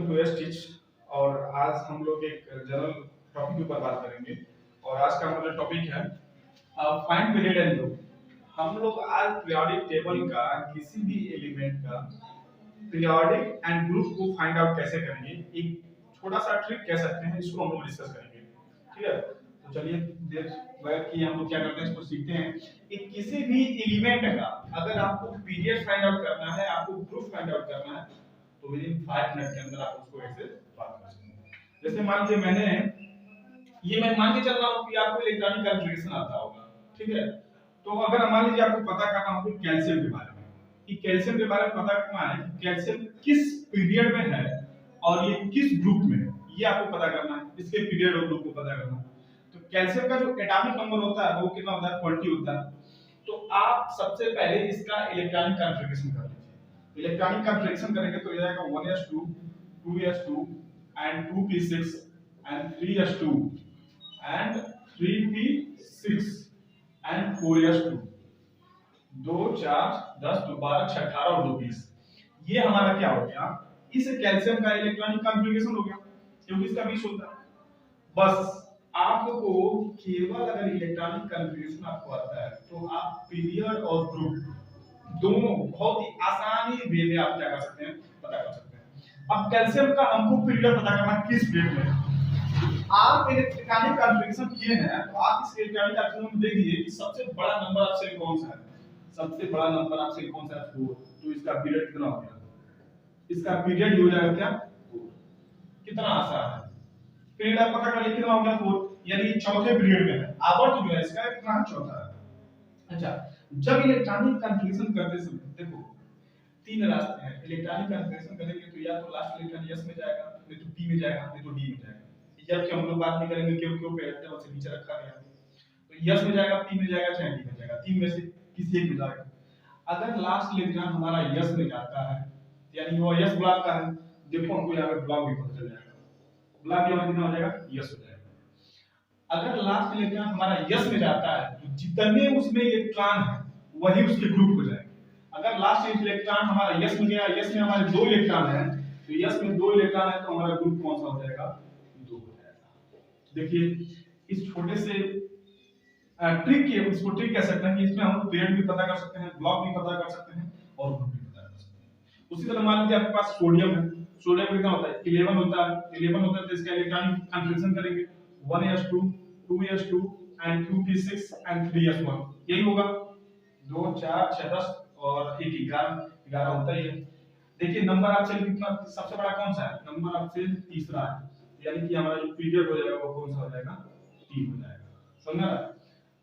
To S teach. और आज हम लोग एक जनरल टॉपिक के ऊपर बात करेंगे। और आज का हमारा टॉपिक है फाइंड पीरियड एंड ग्रुप। हम लोग आज पीरियोडिक टेबल का किसी भी एलिमेंट का पीरियोडिक एंड ग्रुप को फाइंड आउट कैसे करेंगे, एक छोटा सा ट्रिक कह सकते हैं, इसको हम लोग डिस्कस करेंगे। ठीक है, तो चलिए देर वक्त कि हम लोग क्या करते हैं इसको सीखते हैं। एक किसी भी एलिमेंट का अगर आपको पीरियड फाइंड आउट करना है, आपको ग्रुप फाइंड आउट करना है, तो विद इन 5 मिनट के अंदर आप उसको ऐसे बात कर सकते हैं। जैसे मान लीजिए मैं मान के चल रहा हूं कि आपको इलेक्ट्रॉनिक कैलकुलेशन आता होगा। ठीक है, तो अगर मान लीजिए आपको पता करना हो कैल्शियम के बारे में, कि कैल्शियम के बारे में पता करना है कि कैल्शियम किस पीरियड में है और ये किस ग्रुप में है, ये आपको पता करना है। इसके पीरियड और ग्रुप को पता करना है। तो कैल्शियम का जो एटॉमिक नंबर होता है वो कितना होता है, 20 होता है। तो आप सबसे पहले इसका इलेक्ट्रॉनिक कॉन्फ़िगरेशन कर लीजिए। इलेक्ट्रॉनिक कॉन्फ़िगरेशन करेंगे तो ये आएगा 1s2 2s2 and 2p6 and 3s2 and 3p6 and 4s2 2 4 10 12 6 18 और 2 20। ये हमारा क्या हो गया, इस कैल्शियम का इलेक्ट्रॉनिक कॉन्फ़िगरेशन हो गया, क्योंकि इसका 20 होता है। बस आपको केवल अगर इलेक्ट्रॉनिक कॉन्फ़िगरेशन आपको आता है तो आप पीरियड और ग्रुप दोनों बहुत ही आसानी वे में आप क्या कर सकते हैं, पता कर सकते हैं। अब कैल्शियम का हमको पीरियड पता करना किस पीरियड में है। आप इलेक्ट्रॉनिक कॉन्फ़िगरेशन किए हैं तो आप इस इलेक्ट्रॉनिक कॉन्फ़िगरेशन में देखिए कि सबसे बड़ा नंबर आपसे कौन सा है। सबसे बड़ा नंबर आपसे कौन सा है, 4। तो इसका पीरियड कितना हो गया, इसका पीरियड हो जाएगा क्या, 4। कितना आसान है। पीरियड आप पता कर लिए कितना हो गया, 4, यानी चौथे पीरियड में है। आवर्त जो है इसका कितना है, चौथा है। अच्छा, जब इलेक्ट्रॉनिक कॉन्फ़िगरेशन करते समय देखो 3 रास्ते हैं। इलेक्ट्रॉनिक कॉन्फ़िगरेशन करेंगे तो या तो लास्ट इलेक्ट्रॉन यस में जाएगा, नहीं तो पी में जाएगा, नहीं तो डी में जाएगा। जब कि हम लोग बात नहीं करेंगे क्यों पे टेबल से नीचे रखा गया। तो यस में जाएगा, पी में जाएगा, चाहे डी में जाएगा, तीन में से किसी एक में जाएगा। अगर लास्ट इलेक्ट्रॉन हमारा यस में जाता है यानी वो यस ब्लॉक का है, देखो हमको यहाँ पे ब्लॉक भी पता चल जाएगा। ब्लॉक यहाँ कितना हो जाएगा, यस हो जाएगा। अगर लास्ट इलेक्ट्रॉन हमारा यस में जाता है तो जितने उसमें इलेक्ट्रॉन है वही उसके ग्रुप हो जाएंगे। अगर लास्ट इलेक्ट्रॉन हमारा यस में गया, यस में हमारे 2 इलेक्ट्रॉन है, तो यस में 2 इलेक्ट्रॉन है तो हमारा ग्रुप कौन सा हो जाएगा, 2 हो जाएगा। देखिए इस छोटे से ट्रिक के उसको ट्रिक कह सकते हैं कि इसमें हम पीरियड भी पता कर सकते हैं, ब्लॉक भी पता कर सकते हैं और ग्रुप भी पता कर सकते हैं। उसी तरह मान लीजिए आपके पास सोडियम है। सोडियम कितना होता है, 11 होता है। 11 होता है तो इसका इलेक्ट्रॉनिक कॉन्फ़िगरेशन करेंगे 1s2 2s2 and 2p6 and 3s1। यही होगा 2 4 6 10 और 1 11 होता ही है। देखिए नंबर आपसे कितना सबसे बड़ा कौन सा है, नंबर आपसे तीसरा है, यानी कि हमारा जो पीरियड हो जाएगा वो कौन सा हो जाएगा, 3 हो जाएगा। समझा।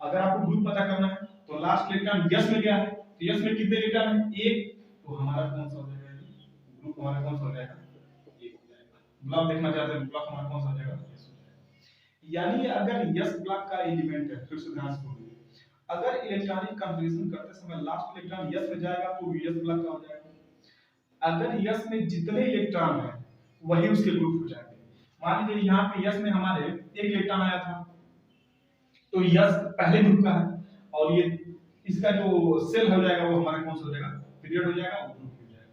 अगर आपको ग्रुप पता करना है तो लास्ट इलेक्ट्रॉन यस में गया है, तो यस में कितने इलेक्ट्रॉन है, 1। तो हमारा कौन सा हो जाएगा, ग्रुप हमारा कौन सा हो जाएगा, 1 हो जाएगा। ब्लॉक देखना चाहते हैं, ब्लॉक हमारा कौन सा हो जाएगा, यस हो जाएगा। यानी अगर यस ब्लॉक का एलिमेंट है, फिर से ध्यान से सुनिए, अगर इलेक्ट्रॉनिक कॉन्फ़िगरेशन करते समय लास्ट इलेक्ट्रॉन यस में जाएगा तो यस ब्लॉक का हो जाएगा। अगर यस में जितने इलेक्ट्रॉन है वही उसके ग्रुप हो जाएंगे। मान लीजिए यहाँ पे यस में हमारे 1 इलेक्ट्रॉन आया था तो यस पहले ग्रुप का है, और ये इसका जो सेल हो जाएगा वो हमारा कौन सा हो जाएगा, पीरियड हो जाएगा, वो ग्रुप हो जाएगा।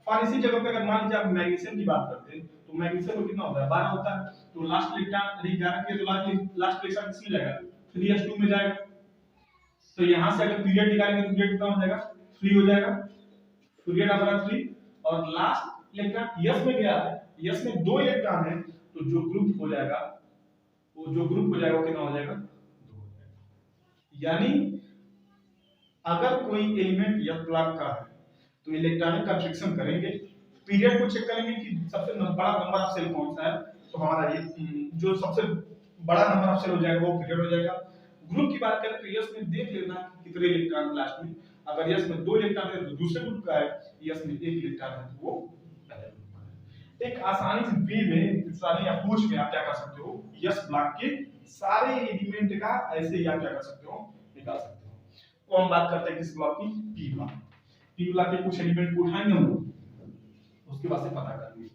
और इसी जगह पे अगर मान लीजिए आप मैग्नीशियम की बात करते हैं तो मैग्नीशियम में कितना होता है, 12 होता है। तो लास्ट इलेक्ट्रॉन 11 के तो लास्ट इलेक्ट्रॉन किसमें जाएगा, 3s2 में जाएगा। तो यहां से अगर पीरियड निकालेंगे तो पीरियड कितना हो जाएगा, 3 हो जाएगा। पीरियड हमारा 3 और लास्ट इलेक्ट्रॉन यस में गया है, यस में 2 इलेक्ट्रॉन है, तो जो ग्रुप हो जाएगा वो कितना हो जाएगा, 2 हो जाएगा। यानी अगर कोई एलिमेंट यस ब्लॉक का है तो इलेक्ट्रॉनिक कॉन्फ़िगरेशन करेंगे, पीरियड को चेक करेंगे कि सबसे बड़ा नंबर ऑफ सेल कौन सा है, तो हमारा ये जो सबसे बड़ा नंबर ऑफ सेल हो जाएगा वो पीरियड हो जाएगा। ग्रुप की बात करें तो यस में देख लेना कि कितने इलेक्ट्रॉन लास्ट में, अगर यस में 2 इलेक्ट्रॉन है तो दूसरे ग्रुप का है, यस में 1 इलेक्ट्रॉन है तो वो पहले ग्रुप का है। एक आसानी से वे में सारे अप्रोच में आप क्या कर सकते हो, यस ब्लॉक के सारे एलिमेंट का ऐसे ही आप क्या कर सकते हो, निकाल सकते हो। तो हम बात करते हैं किस ब्लॉक की, पी ब्लॉक। पी ब्लॉक के कुछ एलिमेंट को उठाएंगे हम लोग, उसके बाद से पता करेंगे।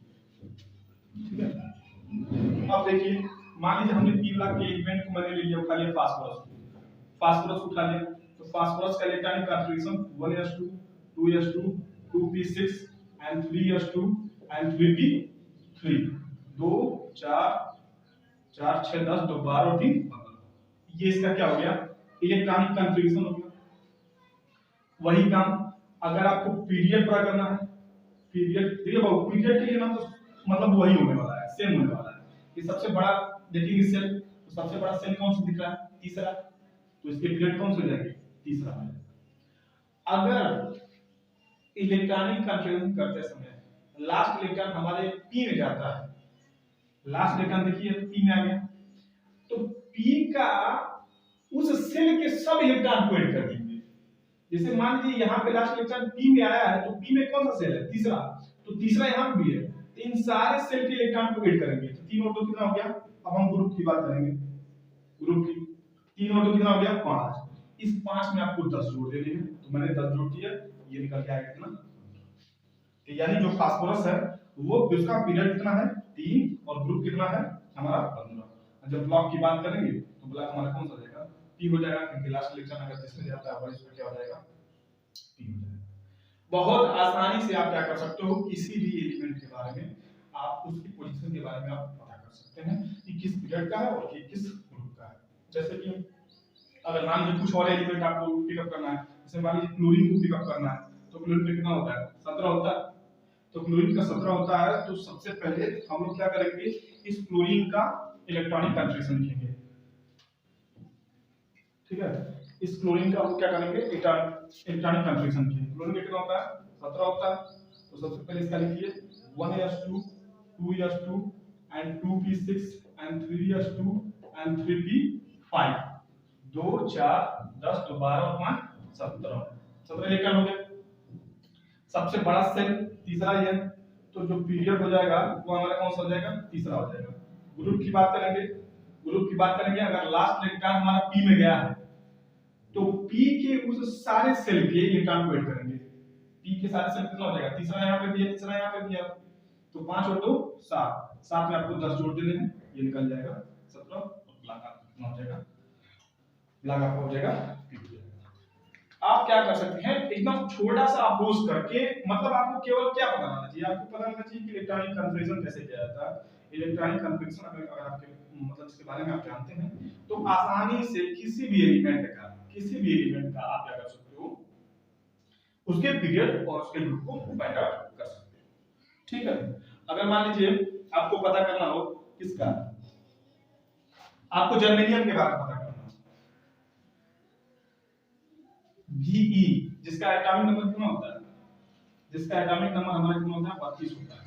ठीक है, अब देखिए मान लीजिए हमने पी ब्लॉक के एलिमेंट को मैंने ले लिया, उठा लिया फास्फोरस उठा लिया। तो फास्फोरस का electronic configuration 1s2 2s2 2p6 and 3s2 and 3p6। 3 2 4 4 6 10 2 12 और 3 15। ये इसका क्या हो गया, इलेक्ट्रॉनिक कॉन्फ़िगरेशन हो गया। वही काम अगर आपको पीरियड पता करना है, पीरियड देखिए बाबू, पीरियड के लिए ना तो मतलब वही होने वाला है, सेम होने वाला है। ये सबसे बड़ा देखेंगे सेल, तो सबसे बड़ा सेल कौन सा दिख रहा है, तीसरा, तो इसके पीरियड कौन सा हो जाएगा, तीसरा हो जाएगा। अगर इलेक्ट्रॉनिक कॉन्फ़िगरेशन करते समय लास्ट इलेक्ट्रॉन हमारे पी में जाता है, लास्ट इलेक्ट्रॉन देखिए पी में आ गया, तो पी का उस सेल के सब इलेक्ट्रॉन को ऐड कर देंगे। जैसे मान लीजिए यहाँ पे लास्ट इलेक्ट्रॉन पी में आया है, तो पी में कौन सा सेल है, तीसरा, तो तीसरा यहाँ पे भी है, तो इन सारे सेल के इलेक्ट्रॉन को ऐड करेंगे, तो 3 और 2 कितना हो गया। अब हम ग्रुप की बात करेंगे, ग्रुप की 3 और 2 कितना हो गया 5। इस 5 में आपको 10 जोड़ देने हैं, तो मैंने 10 जोड़ दिया, ये निकल के आएगा कितना, तो यानी जो फास्फोरस है वो उसका पीरियड कितना है 3 और ग्रुप कितना है हमारा 15। जब ब्लॉक की बात करेंगे तो ब्लॉक हमारा कौन सा हो जाएगा, पी हो जाएगा, क्योंकि लास्ट इलेक्ट्रॉन अगर जिसमें जाता है वही इसमें क्या हो जाएगा, पी हो जाएगा। बहुत आसानी से आप क्या कर सकते हो, किसी भी एलिमेंट के बारे में आप उसकी पोजीशन के बारे में आप पता कर सकते हैं कि किस पीरियड का है और किस ग्रुप का है। जैसे कि अगर मान लीजिए कुछ और एलिमेंट आपको पिकअप करना है, जैसे मान लीजिए क्लोरीन को पिकअप करना है, तो क्लोरीन में कितना होता है 17 होता है, तो क्लोरीन का 17 होता है, तो सबसे पहले हम लोग क्या करेंगे, इस क्लोरीन का इलेक्ट्रॉनिक कॉन्फ़िगरेशन लिखेंगे, ठीक है। इस क्लोरीन का हम क्या करेंगे, इलेक्ट्रॉनिक कॉन्फ़िगरेशन लिखेंगे। क्लोरीन कितना होता है 17 होता है, तो सबसे पहले इसका लिखिए 1s2 2s2 and 2p6 and 3s2 and 3p5, 2 4 10 तो 12 और 5 17 17 इलेक्ट्रॉन हो गए। सबसे बड़ा सेल तीसरा ही है, तो जो पीरियड हो जाएगा वो हमारा कौन सा हो जाएगा, तीसरा हो जाएगा। ग्रुप की बात करेंगे, ग्रुप की बात करेंगे, अगर लास्ट इलेक्ट्रॉन हमारा पी में गया है तो पी के उस सारे सेल के इलेक्ट्रॉन को ऐड करेंगे, पी के सारे सेल कितना हो जाएगा, तीसरा यहाँ पे भी है, तीसरा यहाँ पे भी है, तो 5 और 2 7, 7 में आपको 10 जोड़ देने हैं, ये निकल जाएगा 17 और ब्लॉक कितना हो जाएगा, ब्लॉक आपका हो जाएगा। आप क्या कर सकते हैं, एकदम छोटा सा अप्रोच करके, मतलब आपको केवल क्या पता होना चाहिए, आपको पता होना चाहिए कि इलेक्ट्रॉनिक कॉन्फ़िगरेशन कैसे किया जाता है। इलेक्ट्रॉनिक कॉन्फ़िगरेशन अगर आपके मतलब इसके बारे में आप जानते हैं तो आसानी से किसी भी एलिमेंट का आप क्या कर सकते हो, उसके पीरियड और उसके ग्रुप को फाइंड आउट कर सकते हो, ठीक है। अगर मान लीजिए आपको पता करना हो किसका, आपको जर्मेनियम के बारे में पता करना हो, Ve, जिसका एटॉमिक नंबर कितना होता है, जिसका एटॉमिक नंबर हमारा कितना होता है 32 होता है,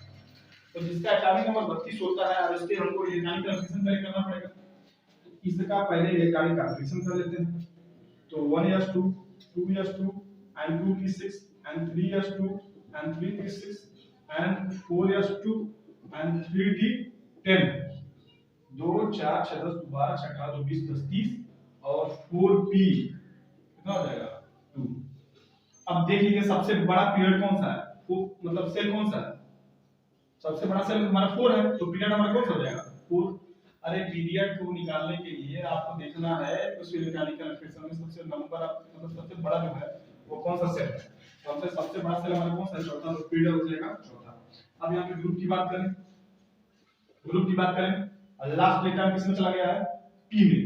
तो जिसका एटॉमिक नंबर 32 होता है और इसके हमको इलेक्ट्रॉनिक कॉन्फ़िगरेशन पहले करना पड़ेगा, तो इसका पहले इलेक्ट्रॉनिक कॉन्फ़िगरेशन कर लेते हैं, तो 1s2 2s2 and 2p6 and 3s2 and 3p6 and 4s2 and 3d10, 2 4 6 10 12 6 18 20 10 30 और 4p कितना हो जाएगा 2। अब देख लीजिए सबसे बड़ा पीरियड कौन सा है, वो मतलब सेल कौन सा है, सबसे बड़ा सेल हमारा 4 है, तो पीरियड हमारा कौन सा हो जाएगा 4। अरे पीरियड को निकालने के लिए आपको देखना है उस इलेक्ट्रॉनिक कॉन्फ़िगरेशन में सबसे नंबर मतलब सबसे बड़ा जो है वो कौन सा सेल है, तो सबसे बड़ा सेल हमारा कौन सा है, चौथा, तो पीरियड हो जाएगा चौथा। अब यहाँ पे ग्रुप की बात करें, ग्रुप की बात करें, लास्ट इलेक्ट्रॉन किसमें चला गया है, पी में,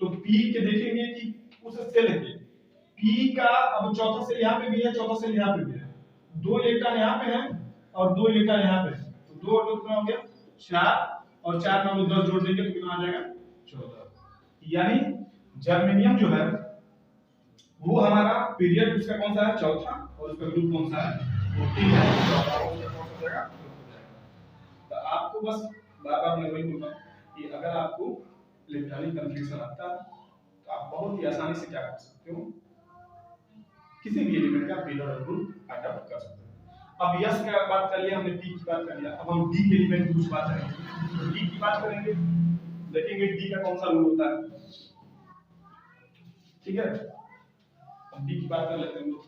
तो पी के देखेंगे कि उस सेल के पी का अब चौथा सेल यहाँ पे भी है, चौथा सेल यहाँ पे भी है, 2 इलेक्ट्रॉन यहाँ पे है और 2 इलेक्ट्रॉन यहाँ पे है, तो 2 और 2 कितना हो गया 4 और 4 में हम लोग 10 जोड़ देंगे तो कितना आ जाएगा 14। यानी जर्मेनियम जो है वो हमारा पीरियड उसका कौन सा है चौथा और उसका ग्रुप कौन सा है वो 3 है, चौथा कौन सा जाएगा। तो आपको बस बार-बार मैं वही बोल रहा हूं कि अगर आपको इलेक्ट्रॉनिक कॉन्फ़िगरेशन आता है तो आप बहुत ही आसानी से क्या कर सकते हो, किसी भी एलिमेंट का पीरियड और ग्रुप फाइंड आउट कर सकते हो। अब यस का बात कर लिया हमने, पी की बात कर लिया, अब हम डी के एलिमेंट की कुछ बात करेंगे, तो डी की बात करेंगे, देखेंगे डी का कौन सा रूल होता है, ठीक है। अब डी की बात कर लेते हैं हम लोग,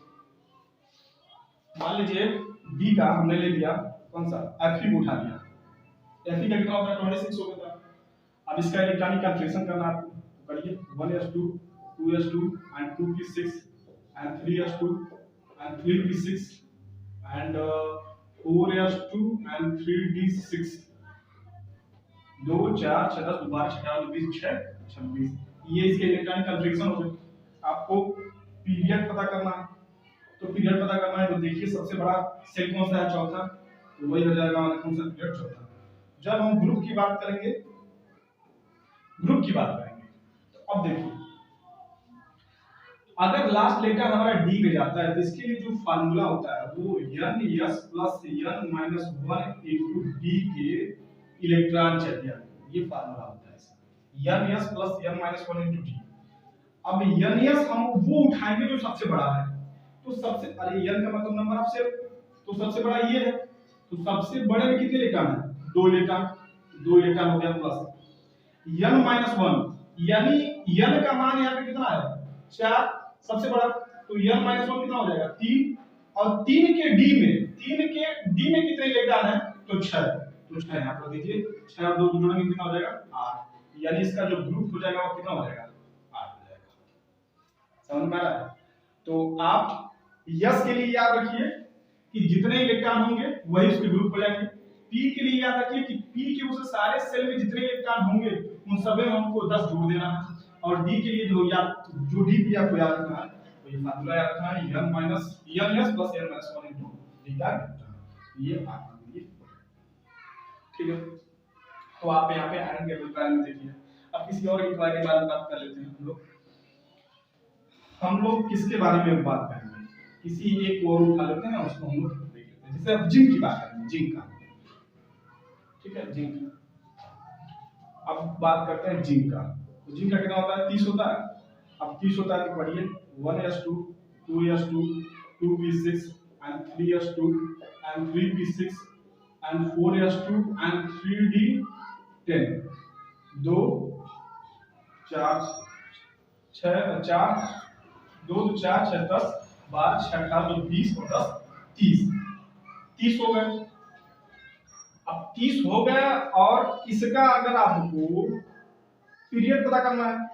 मान लीजिए डी का हमने ले लिया कौन सा Fe को उठा लिया, Fe का कितना होता है 26 हो गया। अब इसका इलेक्ट्रॉनिक कॉन्फ़िगरेशन करना आपको, तो करिए 1s2 2s2 and 2p6 and 3s2 and 3p6 and 4s2 and 3d6 2 4 6 10 12 18 20 6 26। ये इसके इलेक्ट्रॉनिक कॉन्फ़िगरेशन हो गए। आपको पीरियड पता करना है, तो पीरियड पता करना है तो देखिए सबसे बड़ा सेल कौन सा है, चौथा, तो वही हो जाएगा हमारा कौन सा पीरियड, चौथा। जब हम ग्रुप की बात करेंगे, तो अब देखिए अगर लास्ट लेटर हमारा डी में जाता है तो इसके लिए जो फार्मूला होता है वो n s plus n minus 1 into D के इलेक्ट्रॉन चाहिए, ये फार्मूला होता है इसका, n s plus n minus 1 into D. अब n s हम वो उठाएंगे जो सबसे बड़ा है, तो सबसे, अरे n का मतलब नंबर ऑफ सेल, तो सबसे बड़ा ये है, तो सबसे बड़े में कितने इलेक्ट्रॉन है, 2 इलेक्ट्रॉन, 2 इलेक्ट्रॉन हो गया प्लस n माइनस 1, यानी n का मान यहाँ पे कितना है, 4, सबसे बड़ा, तो n माइनस 1 कितना हो जाएगा, 3, और 3 के डी में, 3 के डी में कितने इलेक्ट्रॉन है, तो 6, तो 6 यहाँ पर दीजिए, 6 और 2 जोड़ेंगे कितना हो जाएगा, 8, यानी इसका जो ग्रुप हो जाएगा वो कितना हो जाएगा, 8 हो जाएगा। समझ में आ रहा है? तो आप यस के लिए याद रखिए कि जितने इलेक्ट्रॉन होंगे वही उसके ग्रुप हो जाएंगे। पी के लिए याद रखिए कि पी के उस सारे सेल में जितने इलेक्ट्रॉन होंगे उन सब में हमको 10 जोड़ देना है, और डी के लिए जो डी पी आपको याद रखना है, तो ये फार्मूला याद रखना है, n minus n s plus n minus 1 into D का इलेक्ट्रॉन, ये आप ये ठीक है। तो आप यहाँ पे आयरन के बारे में देखिए। अब किसी और के बारे में बात कर लेते हैं हम लोग किसके बारे में बात करेंगे, किसी एक और उठा लेते हैं उसको हम लोग देख लेते हैं। जैसे अब जिंक की बात करेंगे, जिंक का, ठीक है, जिंक। अब बात करते हैं जिंक का, तो जिंक का कितना होता है, 30 होता है। अब 30 होता है तो पढ़िए 1s2 2s2 2p6 and 3s2 and 3p6 and 4s2 and 3d10, 2 4 6 4 2 4 6 10 12 6 18 20 और 10 30, 30 हो गए। अब 30 हो गया, और इसका अगर आपको पीरियड पता करना है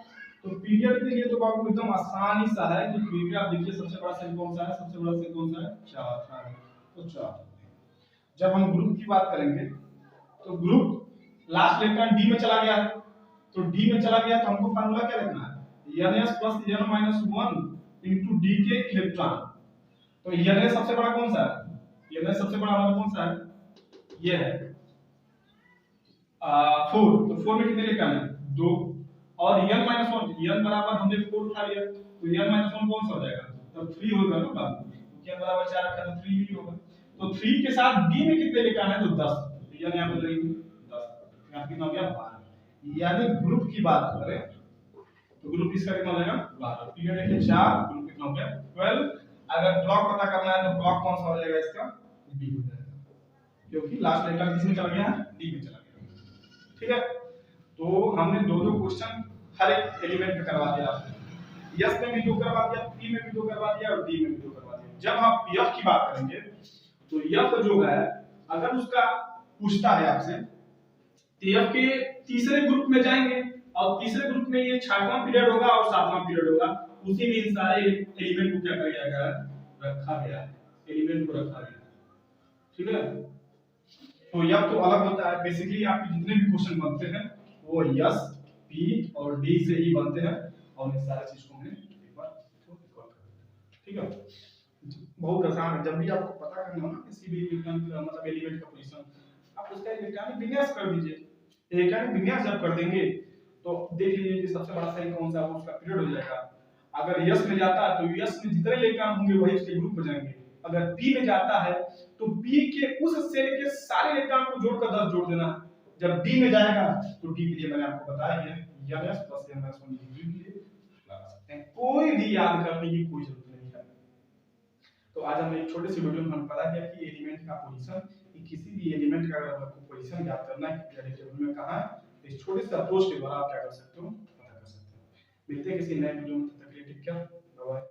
तो पीरियड के लिए तो आपको एकदम आसानी सा है कि पीरियड आप देखिए सबसे बड़ा सेल कौन सा है, सबसे बड़ा सेल कौन सा है, 4, तो 4। जब हम ग्रुप की बात करेंगे तो ग्रुप लास्ट इलेक्ट्रॉन डी में चला गया है, तो डी में चला गया तो हमको फार्मूला क्या रखना है, n s plus n minus 1 into D के इलेक्ट्रॉन। तो n s सबसे बड़ा कौन सा है, n s सबसे बड़ा हमारा कौन सा है, ये है 4, तो 4 में कितने इलेक्ट्रॉन है, 2, और n माइनस 1, n बराबर हमने 4 उठा लिया तो n माइनस 1 कौन सा हो जाएगा, तब 3 होगा ना बाद में, क्योंकि n बराबर 4 रखा तो 3 ही होगा। तो 3 के साथ d में कितने इलेक्ट्रॉन है, तो 10, तो n यहां पे लगेंगे 10, यहां कितना हो गया 12। यानी ग्रुप की बात करें तो ग्रुप इसका कितना हो जाएगा 12, पीरियड है 4, ग्रुप कितना हो गया 12। अगर ब्लॉक पता करना है तो ब्लॉक कौन सा हो जाएगा इसका, d हो जाएगा, क्योंकि लास्ट इलेक्ट्रॉन किसमें चला गया, d में चला गया। ठीक है, तो हमने दो क्वेश्चन हर एक एलिमेंट में करवा दिया आपने, यस में भी 2 करवा दिया, पी में भी 2 करवा दिया, और डी में भी 2 करवा दिया। जब आप एफ की बात करेंगे तो एफ जो है अगर उसका पूछता है आपसे तो एफ के तीसरे ग्रुप में जाएंगे, और तीसरे ग्रुप में ये 6वां पीरियड होगा और 7वां पीरियड होगा, उसी में इन सारे एलिमेंट को क्या किया गया है, रखा गया है, एलिमेंट को रखा गया है। ठीक है, तो यह तो अलग होता है, बेसिकली आपके जितने भी क्वेश्चन बनते हैं वो यस, पी और डी से ही बनते हैं, और इस सारे चीज को हमने एक बार रिकॉर्ड कर दिया। ठीक है, बहुत आसान है। जब भी आपको पता करना हो ना किसी भी मतलब एलिमेंट का पोजीशन, आप उसका इलेक्ट्रॉनिक विन्यास कर दीजिए। इलेक्ट्रॉनिक विन्यास जब कर देंगे तो देख लीजिए कि सबसे बड़ा सेल कौन सा है, उसका पीरियड हो जाएगा। अगर यस में जाता है तो यस में जितने इलेक्ट्रॉन होंगे वही उसके ग्रुप हो जाएंगे। अगर पी में जाता है तो पी के उस सेल के सारे इलेक्ट्रॉन को जोड़कर 10 जोड़ देना। जब डी में जाएगा तो डी के लिए मैंने आपको बताया है n s plus n minus 1 degree के लिए लगा सकते हैं, कोई भी याद करने की कोई जरूरत नहीं है। तो आज हमने एक छोटे से वीडियो में हम पता किया कि एलिमेंट का पोजीशन, किसी भी एलिमेंट का अगर आपको पोजीशन याद करना है पीरियोडिक टेबल में कहां है, तो इस छोटे से अप्रोच के द्वारा आप क्या कर सकते हो, पता कर सकते हो। मिलते हैं किसी नए वीडियो में, तब तक के लिए टेक केयर, बाय बाय।